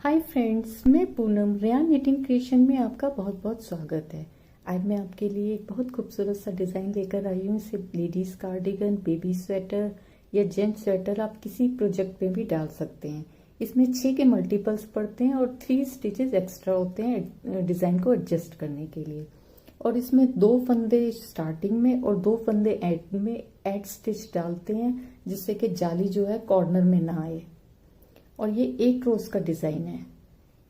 Hi friends, मैं Poonam Ryan knitting creation में आपका बहुत बहुत स्वागत है। आज मैं आपके लिए एक बहुत खूबसूरत सा डिज़ाइन लेकर आई हूँ। इसे लेडीज़ कार्डिगन, बेबी स्वेटर या जेंट्स स्वेटर आप किसी प्रोजेक्ट में भी डाल सकते हैं। इसमें 6 के मल्टीपल्स पड़ते हैं और 3 स्टिचेस एक्स्ट्रा होते हैं डिज़ाइन को एडजस्ट करने के लिए। और इसमें 2 फंदे स्टार्टिंग में और 2 फंदे एंड में एड स्टिच डालते हैं, जिससे कि जाली जो है कॉर्नर में ना आए। और ये 1 रोज का डिजाइन है।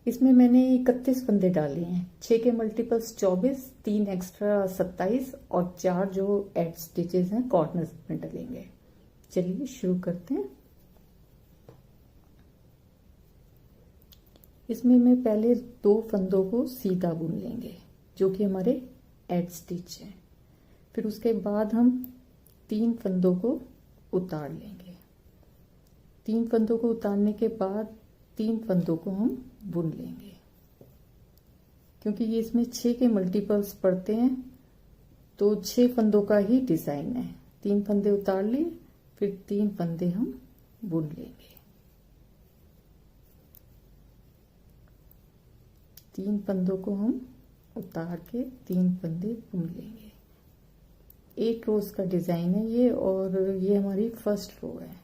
इसमें मैंने 31 फंदे डाले हैं। 6 के मल्टीपल्स 24, 3 एक्स्ट्रा 27 और 4 जो एड स्टिचेस हैं कॉर्नर में डलेंगे। चलिए शुरू करते हैं। इसमें मैं पहले 2 फंदों को सीधा बुन लेंगे, जो कि हमारे एड स्टिच है। फिर उसके बाद हम 3 फंदों को उतार लेंगे। 3 फंदों को उतारने के बाद 3 फंदों को हम बुन लेंगे। क्योंकि ये इसमें 6 के मल्टीपल्स पड़ते हैं, तो 6 फंदों का ही डिजाइन है। 3 फंदे उतार लिए, फिर 3 फंदे हम बुन लेंगे। 3 फंदों को हम उतार के 3 फंदे बुन लेंगे। 1 रोज का डिजाइन है ये, और ये हमारी फर्स्ट रो है।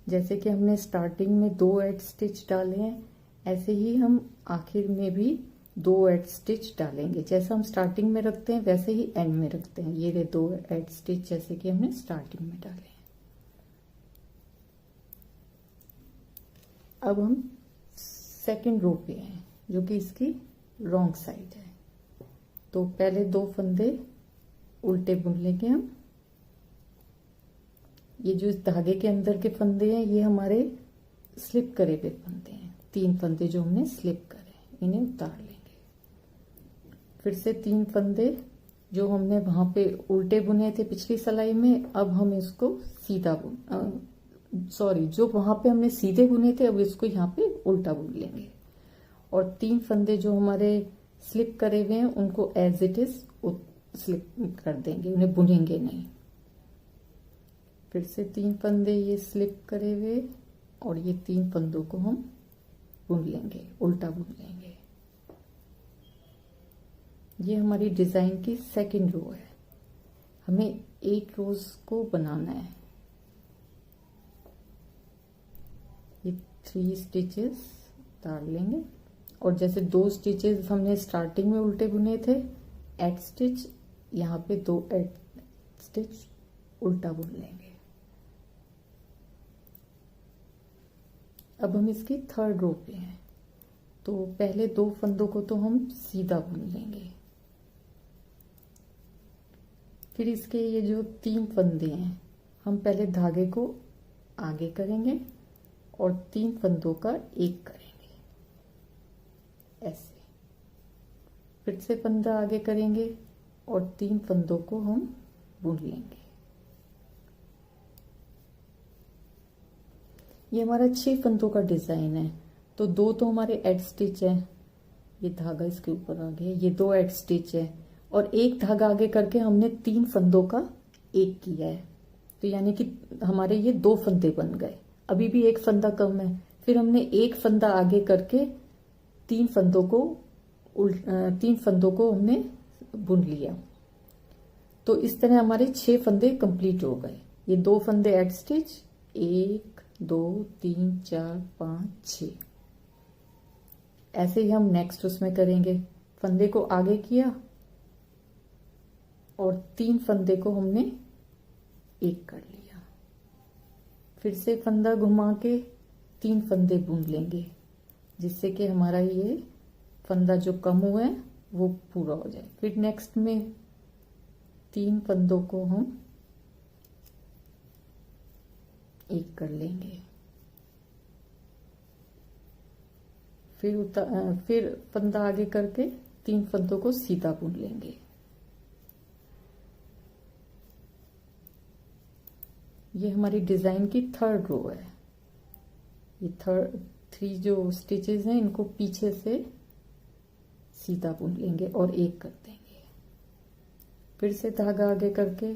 जैसे कि हमने स्टार्टिंग में 2 एड स्टिच डाले हैं, ऐसे ही हम आखिर में भी 2 एड स्टिच डालेंगे। जैसा हम स्टार्टिंग में रखते हैं वैसे ही एंड में रखते हैं। ये 2 एड स्टिच जैसे कि हमने स्टार्टिंग में डाले हैं। अब हम सेकंड रो पे हैं, जो कि इसकी रॉन्ग साइड है। तो पहले 2 फंदे उल्टे बुन लेंगे हम। ये जो इस धागे के अंदर के फंदे हैं, ये हमारे स्लिप करे हुए फंदे हैं। 3 फंदे जो हमने स्लिप करे, इन्हें उतार लेंगे। फिर से 3 फंदे जो हमने वहां पे उल्टे बुने थे पिछली सिलाई में, अब हम इसको सीधा जो वहां पे हमने सीधे बुने थे, अब इसको यहाँ पे उल्टा बुन लेंगे। और 3 फंदे जो हमारे स्लिप करे हुए हैं, उनको एज इट इज स्लिप कर देंगे, उन्हें बुनेंगे नहीं। फिर से 3 फंदे ये स्लिप करे हुए, और ये 3 फंदों को हम बुन लेंगे, उल्टा बुन लेंगे। ये हमारी डिजाइन की सेकंड रो है। हमें 1 रोज को बनाना है। ये 3 स्टिचेस डाल लेंगे, और जैसे 2 स्टिचेस हमने स्टार्टिंग में उल्टे बुने थे, एड स्टिच, यहाँ पे 2 एड स्टिच उल्टा बुन लेंगे। अब हम इसकी थर्ड रो पे हैं। तो पहले 2 फंदों को तो हम सीधा बुन लेंगे। फिर इसके ये जो 3 फंदे हैं, हम पहले धागे को आगे करेंगे और 3 फंदों का एक करेंगे, ऐसे। फिर से फंदा आगे करेंगे और 3 फंदों को हम बुन लेंगे। ये हमारा 6 फंदों का डिजाइन है। तो 2 तो हमारे एड स्टिच है, ये धागा इसके ऊपर आ गया, ये 2 एड स्टिच है, और एक धागा आगे करके हमने 3 फंदों का एक किया है। तो यानी कि हमारे ये 2 फंदे बन गए। अभी भी 1 फंदा कम है। फिर हमने 1 फंदा आगे करके 3 फंदों को हमने बुन लिया। तो इस तरह हमारे 6 फंदे कंप्लीट हो गए। ये 2 फंदे एड स्टिच, 1 2 3 4 5 6। ऐसे ही हम नेक्स्ट उसमें करेंगे। फंदे को आगे किया और 3 फंदे को हमने एक कर लिया। फिर से फंदा घुमा के 3 फंदे बुन लेंगे, जिससे कि हमारा ये फंदा जो कम हुआ है वो पूरा हो जाए। फिर नेक्स्ट में 3 फंदों को हम एक कर लेंगे। फिर फंदा आगे करके 3 फंदों को सीधा बुन लेंगे। ये हमारी डिजाइन की थर्ड रो है। ये 3 जो स्टिचेस हैं, इनको पीछे से सीधा बुन लेंगे और एक कर देंगे। फिर से धागा आगे करके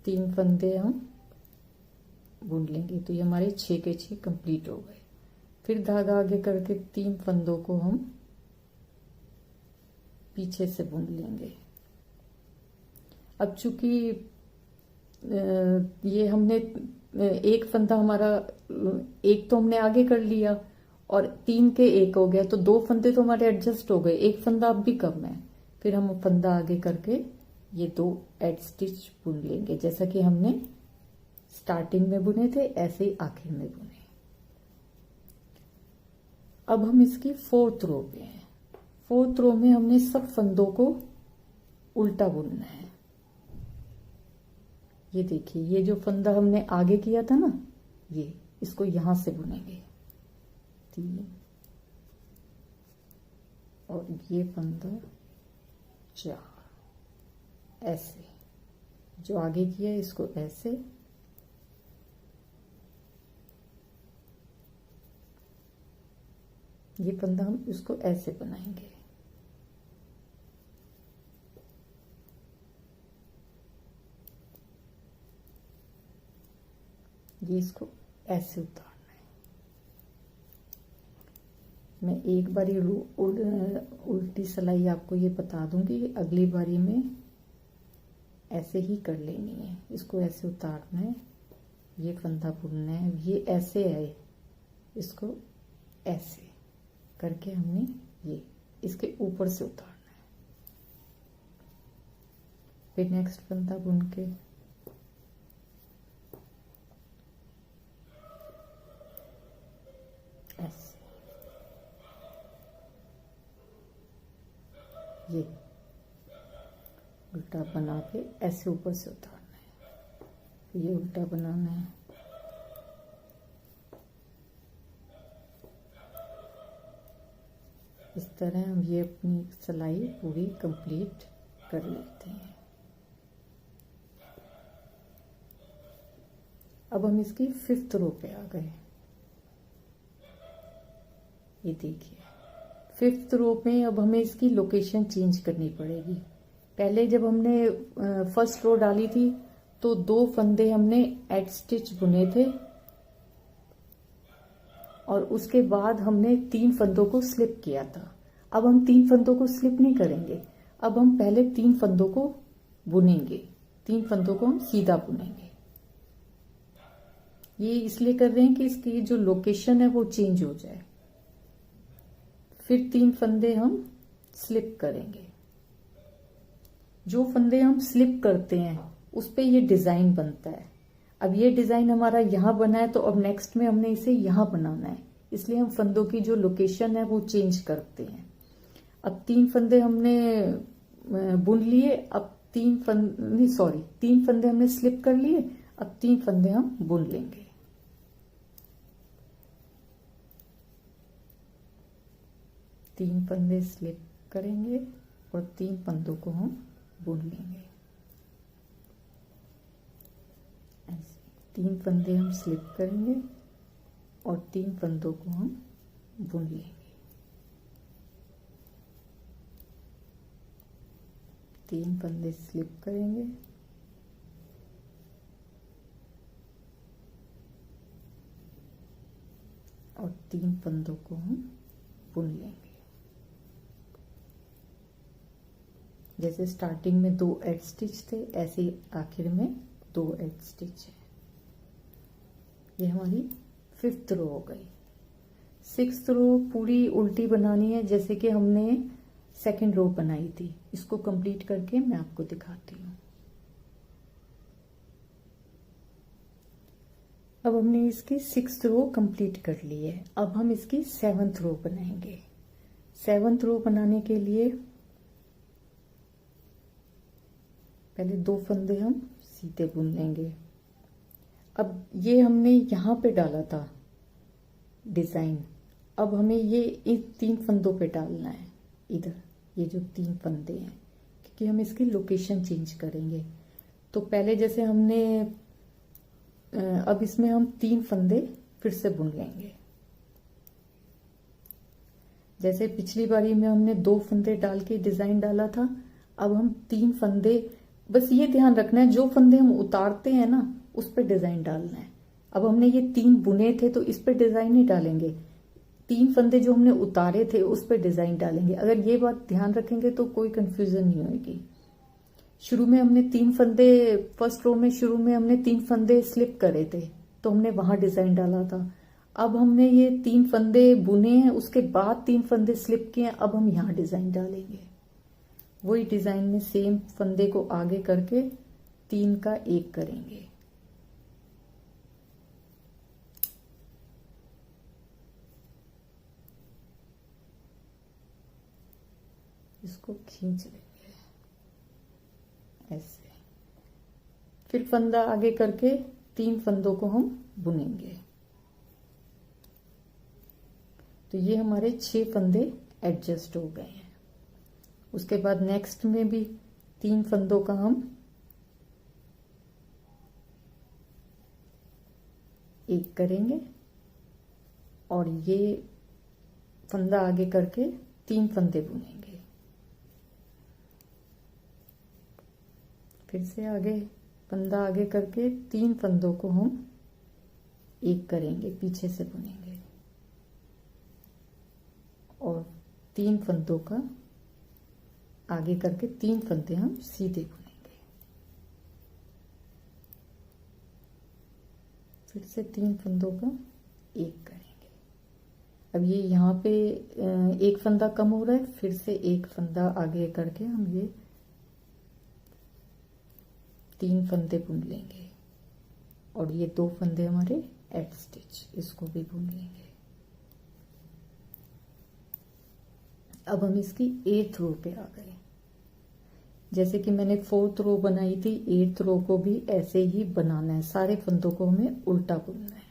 3 फंदे हम बुन लेंगे। तो ये हमारे 6 के 6 कंप्लीट हो गए। फिर धागा आगे करके 3 फंदों को हम पीछे से बुन लेंगे। अब चूंकि ये हमने एक फंदा हमारा, एक तो हमने आगे कर लिया और 3 के 1 हो गया, तो 2 फंदे तो हमारे एडजस्ट हो गए, एक फंदा अब भी कम है। फिर हम फंदा आगे करके ये 2 एड स्टिच बुन लेंगे, जैसा कि हमने स्टार्टिंग में बुने थे ऐसे ही आखिर में बुने। अब हम इसकी 4th रो पे हैं। 4th रो में हमने सब फंदों को उल्टा बुनना है। ये देखिए, ये जो फंदा हमने आगे किया था ना, ये इसको यहां से बुनेंगे 3 और ये फंदा 4, ऐसे जो आगे किया है इसको ऐसे, ये फंदा हम इसको ऐसे बनाएंगे। ये इसको ऐसे उतारना है। मैं एक बारी उल्टी सिलाई आपको ये बता दूंगी, अगली बारी में ऐसे ही कर लेनी है। इसको ऐसे उतारना है, ये फंदा बुनना है, ये ऐसे है, इसको ऐसे करके हमने ये इसके ऊपर से उतारना है। फिर नेक्स्ट फंदा बुन के ऐसे, ये उल्टा बना के ऐसे ऊपर से उतारना है। ये उल्टा बनाना है, इस तरह हम ये अपनी सिलाई पूरी कंप्लीट कर लेते हैं। अब हम इसकी 5th रो पे आ गए। ये देखिए 5th रो पे अब हमें इसकी लोकेशन चेंज करनी पड़ेगी। पहले जब हमने 1st रो डाली थी तो 2 फंदे हमने एड स्टिच बुने थे और उसके बाद हमने 3 फंदों को स्लिप किया था। अब हम 3 फंदों को स्लिप नहीं करेंगे, अब हम पहले 3 फंदों को बुनेंगे, 3 फंदों को हम सीधा बुनेंगे। ये इसलिए कर रहे हैं कि इसकी जो लोकेशन है वो चेंज हो जाए। फिर 3 फंदे हम स्लिप करेंगे। जो फंदे हम स्लिप करते हैं उस पे ये डिजाइन बनता है। अब ये डिजाइन हमारा यहां बना है, तो अब नेक्स्ट में हमने इसे यहां बनाना है, इसलिए हम फंदों की जो लोकेशन है वो चेंज करते हैं। अब 3 फंदे हमने बुन लिए, अब 3 फंदे हमने स्लिप कर लिए, अब 3 फंदे हम बुन लेंगे। तीन फंदे स्लिप करेंगे और 3 फंदों को हम बुन लेंगे। ऐसे 3 फंदे हम स्लिप करेंगे और 3 फंदों को हम बुन लेंगे। 3 फंदे स्लिप करेंगे और 3 फंदों को हम बुन लेंगे। जैसे स्टार्टिंग में 2 एड स्टिच थे, ऐसे ही आखिर में 2 एड स्टिच है। ये हमारी 5th रो हो गई। 6th रो पूरी उल्टी बनानी है, जैसे कि हमने 2nd रो बनाई थी। इसको कंप्लीट करके मैं आपको दिखाती हूँ। अब हमने इसकी 6th रो कंप्लीट कर ली है। अब हम इसकी 7th रो बनाएंगे। 7th रो बनाने के लिए पहले 2 फंदे हम सीधे बुन लेंगे। अब ये हमने यहाँ पे डाला था डिजाइन, अब हमें ये इन 3 फंदों पे डालना है, इधर ये जो 3 फंदे हैं, क्योंकि हम इसकी लोकेशन चेंज करेंगे। तो पहले जैसे हमने अब इसमें हम 3 फंदे फिर से बुन लेंगे। जैसे पिछली बारी में हमने 2 फंदे डाल के डिजाइन डाला था, अब हम 3 फंदे, बस ये ध्यान रखना है जो फंदे हम उतारते हैं ना उस पर डिजाइन डालना है। अब हमने ये 3 बुने थे तो इस पे डिजाइन नहीं डालेंगे, 3 फंदे जो हमने उतारे थे उस पे डिजाइन डालेंगे। अगर ये बात ध्यान रखेंगे तो कोई कंफ्यूजन नहीं होगी। शुरू में हमने 3 फंदे, फर्स्ट रो में शुरू में हमने 3 फंदे स्लिप करे थे तो हमने वहां डिजाइन डाला था। अब हमने ये 3 फंदे बुने हैं, उसके बाद 3 फंदे स्लिप किए हैं, अब हम यहाँ डिजाइन डालेंगे। वही डिजाइन में सेम फंदे को आगे करके 3 का 1 करेंगे। इसको खींच लेंगे ऐसे, फिर फंदा आगे करके 3 फंदों को हम बुनेंगे। तो ये हमारे 6 फंदे एडजस्ट हो गए हैं। उसके बाद नेक्स्ट में भी 3 फंदों का हम 1 करेंगे और ये फंदा आगे करके 3 फंदे बुनेंगे। फिर से आगे फंदा आगे करके 3 फंदों को हम 1 करेंगे, पीछे से बुनेंगे और 3 फंदों का आगे करके 3 फंदे हम सीधे बुनेंगे। फिर से 3 फंदों का 1 करेंगे। अब ये यहाँ पे 1 फंदा कम हो रहा है, फिर से 1 फंदा आगे करके हम ये 3 फंदे बुन लेंगे और ये 2 फंदे हमारे एड स्टिच, इसको भी बुन लेंगे। अब हम इसकी 8th रो पे आ गए। जैसे कि मैंने 4th रो बनाई थी, 8th रो को भी ऐसे ही बनाना है। सारे फंदों को हमें उल्टा बुनना है।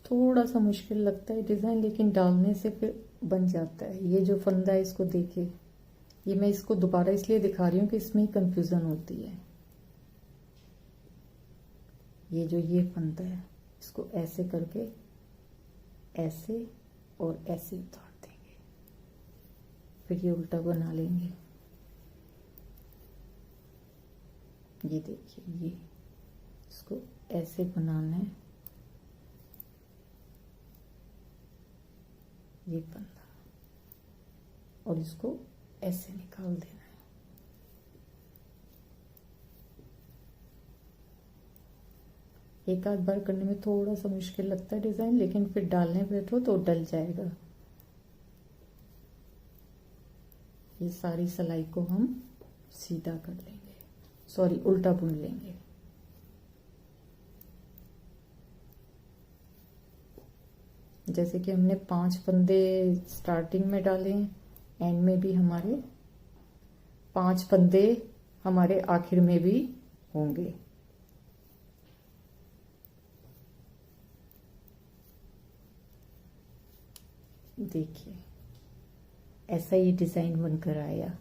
थोड़ा सा मुश्किल लगता है डिजाइन, लेकिन डालने से फिर बन जाता है। ये जो फंदा है इसको देखिए, ये मैं इसको दोबारा इसलिए दिखा रही हूँ कि इसमें कंफ्यूजन होती है। ये जो ये फंदा है इसको ऐसे करके ऐसे और ऐसे उतार देंगे, फिर ये उल्टा बना लेंगे। ये देखिए, ये इसको ऐसे बनाना है, ये फंदा, और इसको ऐसे निकाल देना है। एक आध बार करने में थोड़ा सा मुश्किल लगता है डिजाइन, लेकिन फिर डालने बैठो तो डल जाएगा। ये सारी सिलाई को हम सीधा कर लेंगे, सॉरी उल्टा बुन लेंगे। जैसे कि हमने 5 फंदे स्टार्टिंग में डाले हैं, एंड में भी हमारे 5 फंदे हमारे आखिर में भी होंगे। देखिए ऐसा ये डिजाइन बनकर आया।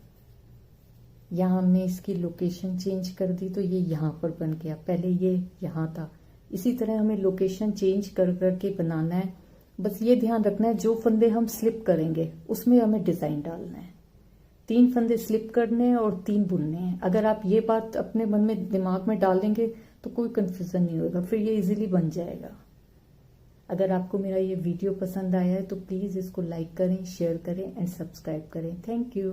यहाँ हमने इसकी लोकेशन चेंज कर दी तो ये यहाँ पर बन गया, पहले ये यहाँ था। इसी तरह हमें लोकेशन चेंज कर करके बनाना है। बस ये ध्यान रखना है जो फंदे हम स्लिप करेंगे उसमें हमें डिजाइन डालना है। 3 फंदे स्लिप करने हैं और 3 बुनने हैं। अगर आप ये बात अपने मन में दिमाग में डाल देंगे तो कोई कंफ्यूजन नहीं होगा, फिर ये इजीली बन जाएगा। अगर आपको मेरा ये वीडियो पसंद आया है तो प्लीज इसको लाइक करें, शेयर करें एंड सब्सक्राइब करें। Thank you.